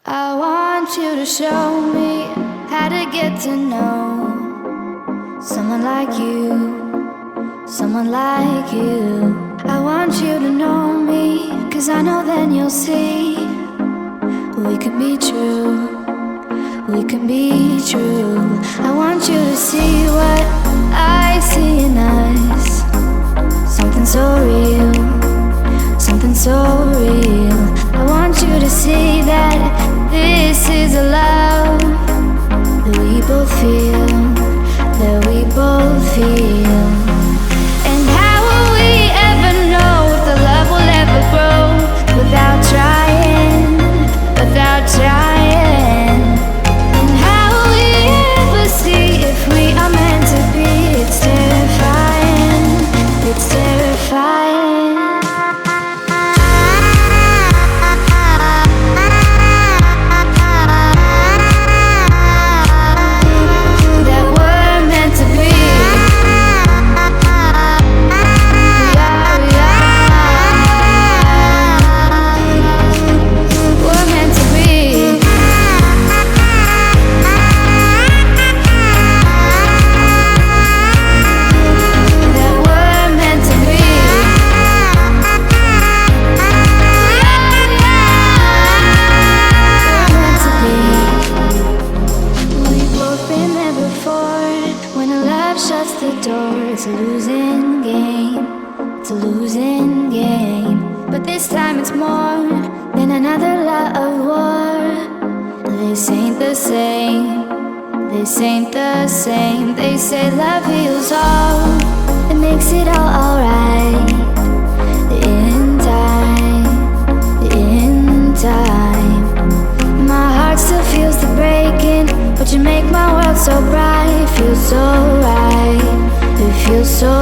I want you to show me how to get to know someone like you, someone like you. I want you to know me, 'cause I know then you'll see we could be true, we can be true. I want you to see what I see in us, something so real, something so real. I want you to see that this is a love that we both feel, that we both feel. And how will we ever know if the love will ever grow without trying, without trying? And how will we ever see if we are meant to be? It's terrifying, it's terrifying. Shuts the door, it's a losing game, it's a losing game. But this time it's more than another love war. This ain't the same, this ain't the same. They say love heals all, it makes it all alright. In time, in time. My heart still feels the breaking, but you make my world so bright. It feels so right, it feels so